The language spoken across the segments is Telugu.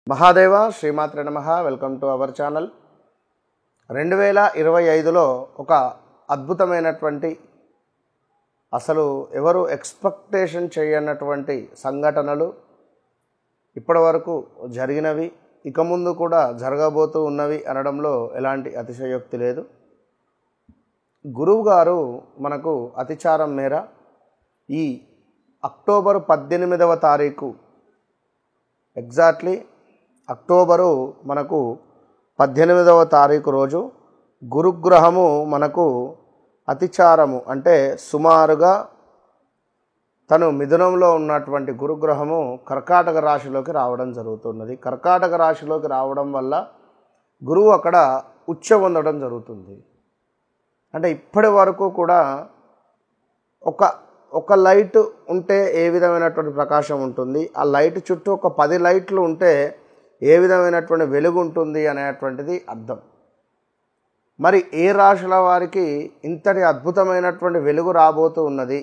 మహాదేవ శ్రీమాత్రే నమః. Welcome to our channel. 2025లో ఒక అద్భుతమైనటువంటి అసలు ఎవరు ఎక్స్పెక్టేషన్ చేయనటువంటి సంఘటనలు ఇప్పటివరకు జరిగినవి, ఇక ముందు కూడా జరగబోతూ ఉన్నవి అనడంలో ఎలాంటి అతిశయోక్తి లేదు. గురువు గారు మనకు అతిచారం మేర ఈ అక్టోబర్ 18వ తారీఖు ఎగ్జాక్ట్లీ అక్టోబరు మనకు 18వ తారీఖు రోజు గురుగ్రహము మనకు అతిచారము అంటే సుమారుగా తను మిథునంలో ఉన్నటువంటి గురుగ్రహము కర్కాటక రాశిలోకి రావడం జరుగుతున్నది. కర్కాటక రాశిలోకి రావడం వల్ల గురువు అక్కడ ఉచ్చ పొందడం జరుగుతుంది. అంటే ఇప్పటి వరకు కూడా ఒక లైట్ ఉంటే ఏ విధమైనటువంటి ప్రకాశం ఉంటుంది, ఆ లైట్ చుట్టూ ఒక 10 లైట్లు ఉంటే ఏ విధమైనటువంటి వెలుగు ఉంటుంది అనేటువంటిది అర్థం. మరి ఏ రాశుల వారికి ఇంతటి అద్భుతమైనటువంటి వెలుగు రాబోతూ ఉన్నది,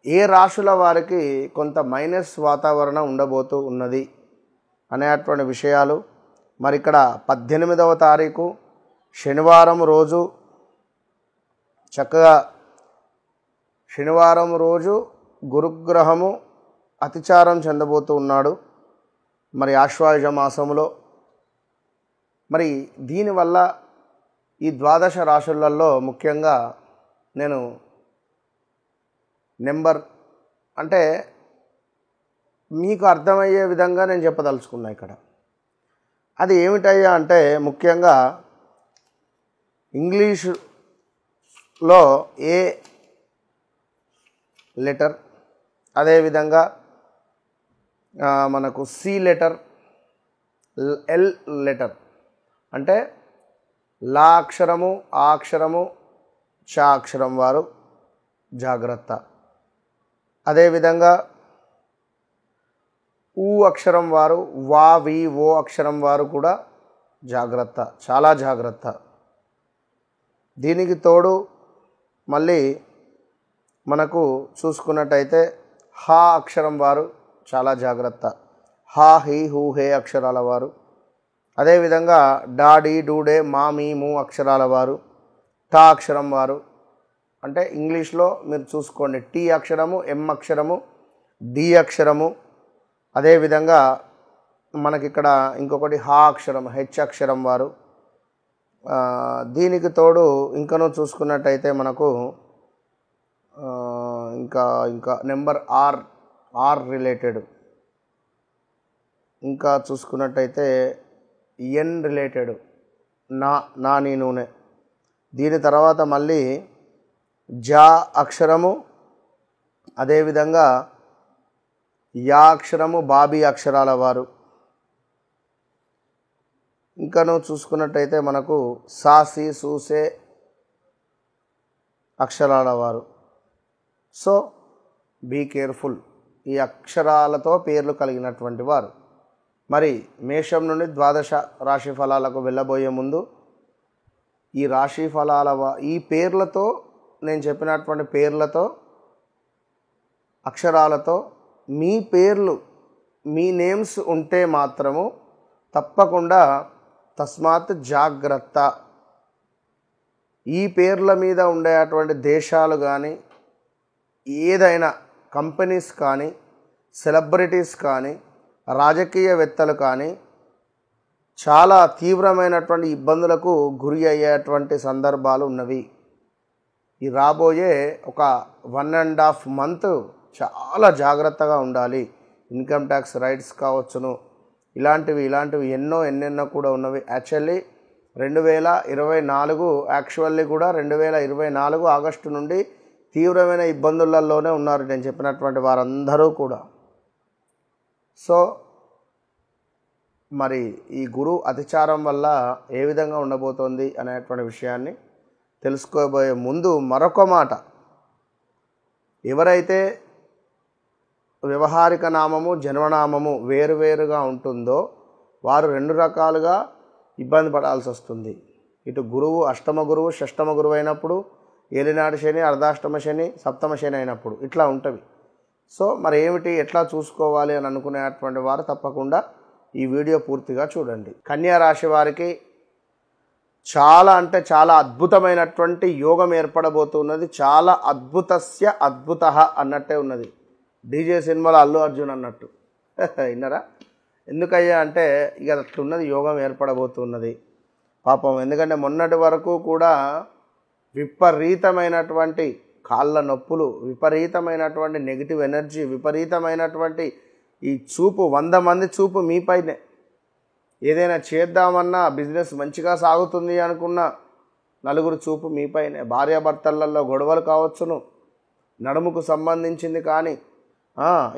ఏ రాశుల వారికి కొంత మైనస్ వాతావరణం ఉండబోతూ ఉన్నది అనేటువంటి విషయాలు మరి ఇక్కడ 18వ తారీఖు శనివారం రోజు చక్కగా శనివారం రోజు గురుగ్రహము అతిచారం చెందబోతూ ఉన్నాడు మరి ఆశ్వాయుజ మాసములో. మరి దీనివల్ల ఈ ద్వాదశ రాశులలో ముఖ్యంగా నేను నెంబర్ అంటే మీకు అర్థమయ్యే విధంగా నేను చెప్పదలుచుకున్నా ఇక్కడ. అది ఏమిటయ్యా అంటే ముఖ్యంగా ఇంగ్లీషులో ఏ లెటర్, అదేవిధంగా మనకు సి లెటర్, ఎల్ లెటర్ అంటే లా అక్షరము, ఆ అక్షరము, చ అక్షరం వారు జాగ్రత్త. అదేవిధంగా ఊ అక్షరం వారు, వా వి ఓ అక్షరం వారు కూడా జాగ్రత్త, చాలా జాగ్రత్త. దీనికి తోడు మళ్ళీ మనకు చూసుకున్నట్టయితే హా అక్షరం వారు చాలా జాగ్రత్త. హా హీ హూ హే అక్షరాల వారు, అదేవిధంగా డా డీ డూ డే మా మీ ము అక్షరాల వారు, టా అక్షరం వారు అంటే ఇంగ్లీష్లో మీరు చూసుకోండి టీ అక్షరము, ఎం అక్షరము, డి అక్షరము, అదేవిధంగా మనకిక్కడ ఇంకొకటి హా అక్షరం, హెచ్ అక్షరం వారు. దీనికి తోడు ఇంకనూ చూసుకున్నట్టయితే మనకు ఇంకా నెంబర్ ఆర్ రిలేటెడ్, ఇంకా చూసుకున్నట్టయితే ఎన్ రిలేటెడ్, నా నీ నూనె. దీని తర్వాత మళ్ళీ జా అక్షరము, అదేవిధంగా యా అక్షరము, బాబీ అక్షరాల వారు. ఇంకను చూసుకున్నట్టయితే మనకు సాసి సూసే అక్షరాల వారు. సో బీ కేర్ఫుల్, ఈ అక్షరాలతో పేర్లు కలిగినటువంటి వారు. మరి మేషం నుండి ద్వాదశ రాశి ఫలాలకు వెళ్ళబోయే ముందు ఈ రాశి ఫలాల ఈ పేర్లతో, నేను చెప్పినటువంటి పేర్లతో, అక్షరాలతో మీ పేర్లు, మీ నేమ్స్ ఉంటే మాత్రము తప్పకుండా తస్మాత్ జాగ్రత్త. ఈ పేర్ల మీద ఉండేటువంటి దేశాలు కానీ, ఏదైనా కంపెనీస్ కానీ, సెలబ్రిటీస్ కానీ, రాజకీయవేత్తలు కానీ చాలా తీవ్రమైనటువంటి ఇబ్బందులకు గురి అయ్యేటువంటి సందర్భాలు ఉన్నవి. ఈ రాబోయే ఒక 1.5 మంత్ చాలా జాగ్రత్తగా ఉండాలి. ఇన్కమ్ ట్యాక్స్ రైట్స్ కావచ్చును, ఇలాంటివి ఎన్నెన్నో కూడా ఉన్నవి. యాక్చువల్లీ 2024 యాక్చువల్లీ కూడా 2024 ఆగస్టు నుండి తీవ్రమైన ఇబ్బందులలోనే ఉన్నారు నేను చెప్పినటువంటి వారందరూ కూడా. సో మరి ఈ గురు అతిచారం వల్ల ఏ విధంగా ఉండబోతోంది అనేటువంటి విషయాన్ని తెలుసుకోబోయే ముందు మరొక మాట, ఎవరైతే వ్యవహారిక నామము, జన్మనామము వేరువేరుగా ఉంటుందో వారు 2 రకాలుగా ఇబ్బంది పడాల్సి వస్తుంది. ఇటు గురువు అష్టమ గురువు, షష్టమ గురువు అయినప్పుడు, ఏలినాడు శని, అర్ధాష్టమ శని, సప్తమ శని అయినప్పుడు ఇట్లా ఉంటుంది. సో మరి ఏమిటి, ఎట్లా చూసుకోవాలి అని అనుకునేటువంటి వారు తప్పకుండా ఈ వీడియో పూర్తిగా చూడండి. కన్యా రాశి వారికి చాలా అంటే చాలా అద్భుతమైనటువంటి యోగం ఏర్పడబోతున్నది. చాలా అద్భుతస్య అద్భుతః అన్నట్టే ఉన్నది. డీజే సినిమాలో అల్లు అర్జున్ అన్నట్టు విన్నారా? ఎందుకయ్యా అంటే ఇక అట్లున్నది, యోగం ఏర్పడబోతున్నది పాపం. ఎందుకంటే మొన్నటి వరకు కూడా విపరీతమైనటువంటి కాళ్ళ నొప్పులు, విపరీతమైనటువంటి నెగిటివ్ ఎనర్జీ, విపరీతమైనటువంటి ఈ చూపు, 100 మంది చూపు మీపైనే. ఏదైనా చేద్దామన్నా, బిజినెస్ మంచిగా సాగుతుంది అనుకున్న నలుగురు చూపు మీపైనే. భార్యాభర్తలలో గొడవలు కావచ్చును, నడుముకు సంబంధించింది కానీ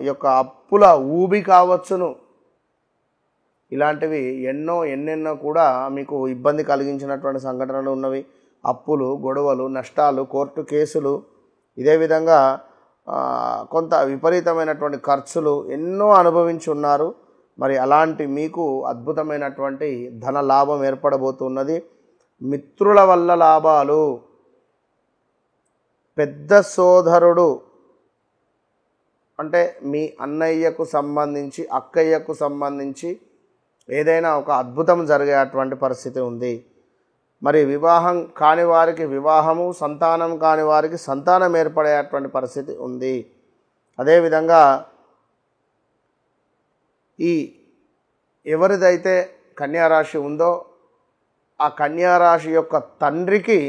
ఈ యొక్క అప్పుల ఊబి కావచ్చును. ఇలాంటివి ఎన్నెన్నో కూడా మీకు ఇబ్బంది కలిగించినటువంటి సంఘటనలు ఉన్నవి. అప్పులు, గొడవలు, నష్టాలు, కోర్టు కేసులు, ఇదే విధంగా కొంత విపరీతమైనటువంటి ఖర్చులు ఎన్నో అనుభవించి ఉన్నారు. మరి అలాంటి మీకు అద్భుతమైనటువంటి ధన లాభం ఏర్పడబోతున్నది. మిత్రుల వల్ల లాభాలు, పెద్ద సోదరుడు అంటే మీ అన్నయ్యకు సంబంధించి, అక్కయ్యకు సంబంధించి ఏదైనా ఒక అద్భుతం జరిగేటువంటి పరిస్థితి ఉంది. మరి వివాహం కాని వారికి వివాహము, సంతానం కాని వారికి సంతానం ఏర్పడేటువంటి పరిస్థితి ఉంది. అదేవిధంగా ఈ ఎవరిదైతే కన్యారాశి ఉందో ఆ కన్యారాశి యొక్క తండ్రికి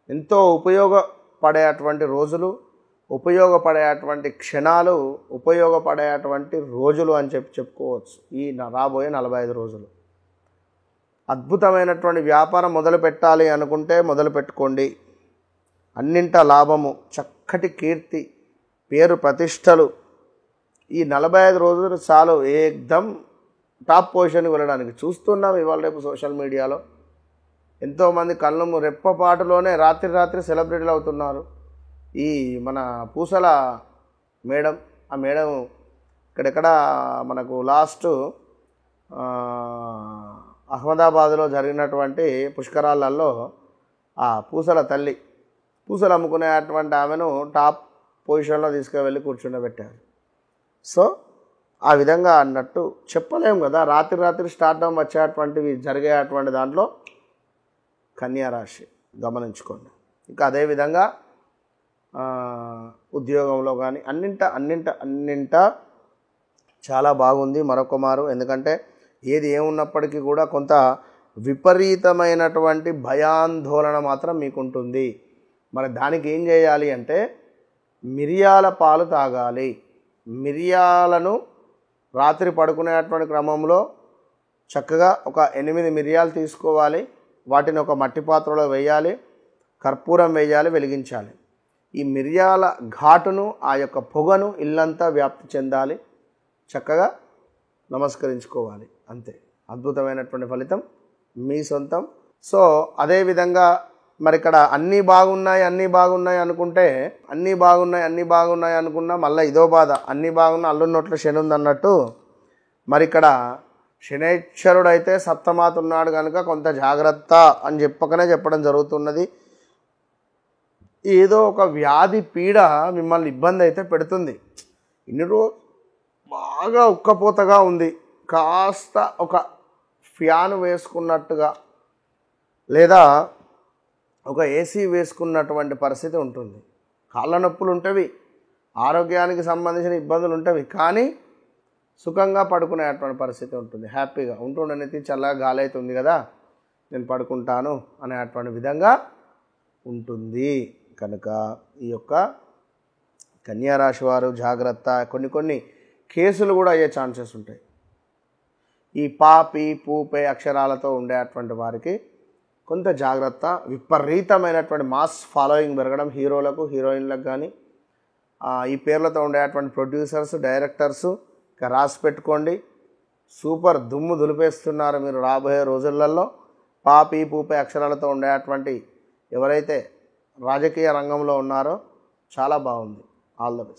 ఎంతో ఉపయోగపడేటువంటి రోజులు, ఉపయోగపడేటువంటి క్షణాలు, ఉపయోగపడేటువంటి రోజులు అని చెప్పుకోవచ్చు. ఈ రాబోయే 45 రోజులు అద్భుతమైనటువంటి వ్యాపారం మొదలు పెట్టాలి అనుకుంటే మొదలు పెట్టుకోండి. అన్నింట లాభము, చక్కటి కీర్తి, పేరు ప్రతిష్టలు. ఈ 45 రోజులు చాలు ఏకదమ్ టాప్ పొజిషన్కి వెళ్ళడానికి. చూస్తున్నాం ఇవాళ రేపు సోషల్ మీడియాలో ఎంతోమంది కళ్ళము రెప్పపాటులోనే రాత్రి సెలబ్రిటీలు అవుతున్నారు. ఈ మన పూసల మేడం, ఆ మేడం ఇక్కడెక్కడ మనకు లాస్ట్ అహ్మదాబాద్లో జరిగినటువంటి పుష్కరాలలో ఆ పూసల తల్లి, పూసలు అమ్ముకునేటువంటి ఆమెను టాప్ పొజిషన్లో తీసుకువెళ్ళి కూర్చుండబెట్టారు. సో ఆ విధంగా అన్నట్టు చెప్పలేము కదా. రాత్రి స్టార్టం వచ్చేటువంటివి జరిగేటువంటి దాంట్లో కన్యారాశి గమనించుకోండి. ఇంకా అదేవిధంగా ఉద్యోగంలో కానీ అన్నింట చాలా బాగుంది మరొక మారు. ఎందుకంటే ఏది ఏమున్నప్పటికీ కూడా కొంత విపరీతమైనటువంటి భయాందోళన మాత్రం మీకుంటుంది. మరి దానికి ఏం చేయాలి అంటే మిరియాల పాలు తాగాలి. మిరియాలను రాత్రి పడుకునేటువంటి క్రమంలో చక్కగా ఒక 8 మిరియాలు తీసుకోవాలి. వాటిని ఒక మట్టి పాత్రలో వేయాలి, కర్పూరం వేయాలి, వెలిగించాలి. ఈ మిరియాల ఘాటును, ఆ యొక్క పొగను ఇల్లంతా వ్యాప్తి చెందాలి. చక్కగా నమస్కరించుకోవాలి. అంతే, అద్భుతమైనటువంటి ఫలితం మీ సొంతం. సో అదేవిధంగా మరి ఇక్కడ అన్నీ బాగున్నాయి అనుకుంటే అన్నీ బాగున్నాయి అనుకున్నా మళ్ళీ ఇదో బాధ. అన్నీ బాగున్నా అల్లు నోట్ల శని ఉందన్నట్టు. మరి ఇక్కడ శనైశ్వరుడు అయితే సప్తమాత ఉన్నాడు కనుక కొంత జాగ్రత్త అని చెప్పడం జరుగుతున్నది. ఏదో ఒక వ్యాధి పీడ మిమ్మల్ని ఇబ్బంది అయితే పెడుతుంది. ఇన్ని రోజు బాగా ఉక్కపోతగా ఉంది, కాస్త ఒక ఫ్యాన్ వేసుకున్నట్టుగా లేదా ఒక ఏసీ వేసుకున్నటువంటి పరిస్థితి ఉంటుంది. కాళ్ళ నొప్పులు ఉంటవి, ఆరోగ్యానికి సంబంధించిన ఇబ్బందులు ఉంటవి, కానీ సుఖంగా పడుకునేటువంటి పరిస్థితి ఉంటుంది. హ్యాపీగా ఉంటుండనేది చల్లగా గాలి అవుతుంది కదా, నేను పడుకుంటాను అనేటువంటి విధంగా ఉంటుంది. కనుక ఈ యొక్క కన్యారాశి వారు జాగ్రత్త. కొన్ని కేసులు కూడా అయ్యే ఛాన్సెస్ ఉంటాయి. ఈ పాపి పూపే అక్షరాలతో ఉండేటువంటి వారికి కొంత జాగ్రత్త. విపరీతమైనటువంటి మాస్ ఫాలోయింగ్ పెరగడం హీరోలకు, హీరోయిన్లకు కానీ, ఈ పేర్లతో ఉండేటువంటి ప్రొడ్యూసర్స్, డైరెక్టర్సు ఇక రాసి పెట్టుకోండి. సూపర్ దుమ్ము దులిపేస్తున్నారు మీరు రాబోయే రోజులలో. పాపి పూపే అక్షరాలతో ఉండేటువంటి ఎవరైతే రాజకీయ రంగంలో ఉన్నారో చాలా బాగుంది. All the best.